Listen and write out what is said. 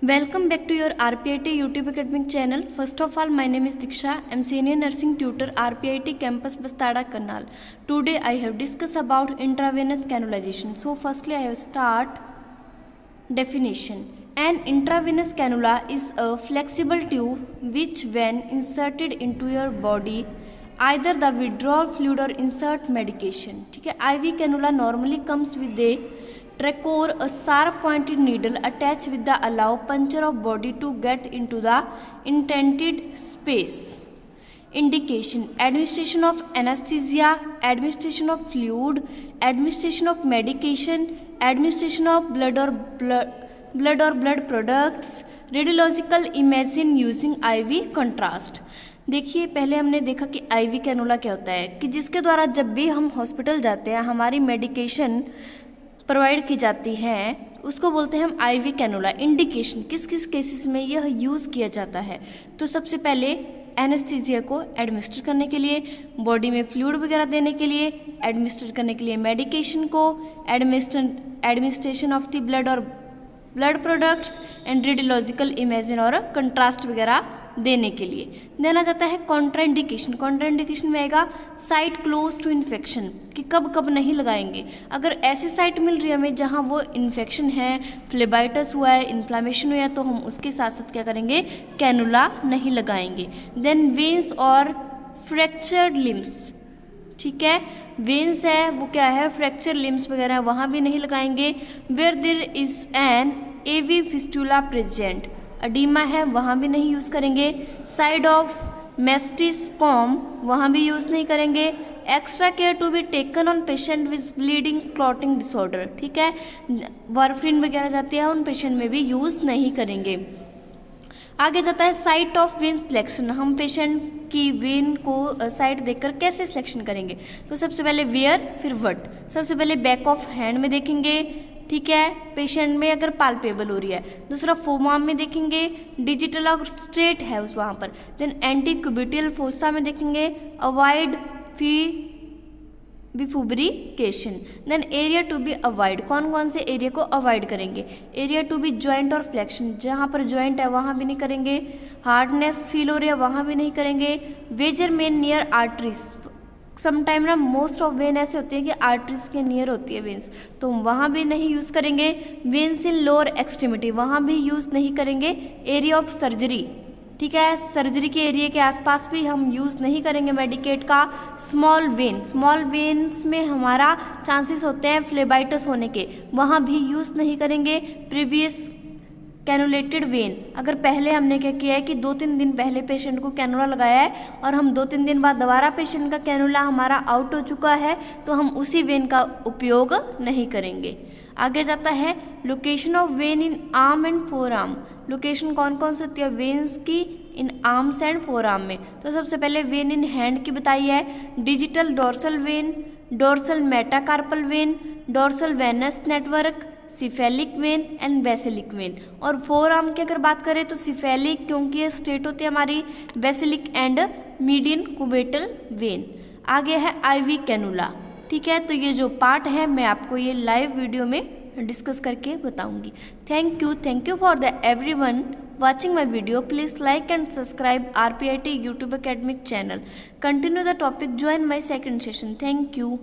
Welcome back to your RPIT YouTube academic channel. First of all, my name is Diksha. I'm senior nursing tutor RPIT campus Bastada Karnal. Today I have discussed about intravenous canulization. So firstly I have start definition. An intravenous cannula is a flexible tube which when inserted into your body either the withdrawal fluid or insert medication. ठीक है, IV cannula normally comes with a trachor, a sharp pointed needle attached with the allow puncture of body to get into the intended space. Indication: administration of anesthesia, administration of fluid, administration of medication, administration of blood or blood products, radiological imaging using IV contrast. देखिए, पहले हमने देखा कि IV cannula क्या होता है, कि जिसके द्वारा जब भी हम हॉस्पिटल जाते हैं हमारी मेडिकेशन प्रोवाइड की जाती हैं उसको बोलते हैं हम आईवी कैनुला। इंडिकेशन: किस किस केसेस में यह यूज़ किया जाता है, तो सबसे पहले एनेस्थीसिया को एडमिनिस्टर करने के लिए, बॉडी में फ्लूइड वगैरह देने के लिए, एडमिनिस्टर करने के लिए मेडिकेशन को, एडमिनिस्ट्रेशन ऑफ द ब्लड और blood products and radiological imaging और कंट्रास्ट वगैरह देने के लिए देना जाता है। कॉन्ट्राइंडिकेशन: कॉन्ट्राइंडिकेशन में आएगा साइट क्लोज टू इन्फेक्शन, कि कब कब नहीं लगाएंगे। अगर ऐसी साइट मिल रही है हमें जहाँ वो इन्फेक्शन है, फ्लेबाइटिस हुआ है, इन्फ्लामेशन हुआ है, तो हम उसके साथ साथ क्या करेंगे, कैनुला नहीं लगाएंगे। देन वेन्स और फ्रैक्चर्ड लिम्स, ठीक है, वेन्स है वो क्या है, फ्रैक्चर लिम्स वगैरह वहाँ भी नहीं लगाएंगे। Where there is an AV fistula present, oedema है वहाँ भी नहीं यूज़ करेंगे। साइड ऑफ मेस्टिस कॉम वहाँ भी यूज़ नहीं करेंगे। Extra care to be taken on patient with bleeding clotting disorder, ठीक है, वारफ्रिन वगैरह जाती है उन पेशेंट में भी यूज़ नहीं करेंगे। आगे जाता है साइट ऑफ वेन सिलेक्शन, हम पेशेंट की वेन को साइट देखकर कैसे सिलेक्शन करेंगे, तो सबसे पहले वेयर फिर व्हाट। सबसे पहले बैक ऑफ हैंड में देखेंगे, ठीक है, पेशेंट में अगर पाल्पेबल हो रही है। दूसरा फोमार्म में देखेंगे, डिजिटल और स्ट्रेट है उस वहाँ पर। देन एंटी क्यूबिटल फोसा में देखेंगे, अवॉइड फी bifurcation. Then area to be avoid, कौन कौन से एरिया को अवॉइड करेंगे, एरिया टू बी ज्वाइंट और फ्लेक्शन, जहाँ पर ज्वाइंट है वहाँ भी नहीं करेंगे। हार्डनेस फील हो रही है वहाँ भी नहीं करेंगे। Major main near arteries, sometime ना मोस्ट ऑफ वेन ऐसे होते हैं कि आर्टरीज के नियर होती है वेन्स, तो वहाँ भी नहीं यूज़ करेंगे। वेन्स इन लोअर एक्सट्रीमिटी वहाँ भी यूज़ नहीं करेंगे। एरिया ऑफ सर्जरी, ठीक है, सर्जरी के एरिया के आसपास भी हम यूज़ नहीं करेंगे मेडिकेट का। स्मॉल वेन, स्मॉल वेन्स में हमारा चांसेस होते हैं फ्लेबाइटिस होने के, वहाँ भी यूज़ नहीं करेंगे। प्रीवियस कैनुलेटेड वेन, अगर पहले हमने क्या किया है कि 2-3 दिन पहले पेशेंट को कैनुला लगाया है और हम 2-3 दिन बाद दोबारा पेशेंट का कैनुला हमारा आउट हो चुका है, तो हम उसी वेन का उपयोग नहीं करेंगे। आगे जाता है location of when in arm and four arm. Location कौन कौन सी होती है वेन्स की in arms and four arm में, तो सबसे पहले वेन इन हैंड की बताई है, digital dorsal vein, dorsal metacarpal vein, dorsal venous network, cephalic vein and basilic vein. और फोर आर्म की अगर बात करें तो सिफेलिक, क्योंकि ये स्टेट होती है हमारी, बेसिलिक एंड मीडियन कुबेटल वेन। आगे है आईवी कैनुला, ठीक है, तो ये जो पार्ट है मैं आपको ये लाइव वीडियो में डिस्कस करके बताऊंगी। Thank you for the everyone watching my video. Please like and subscribe RPIT YouTube academic channel. Continue the topic, join my second session. Thank you.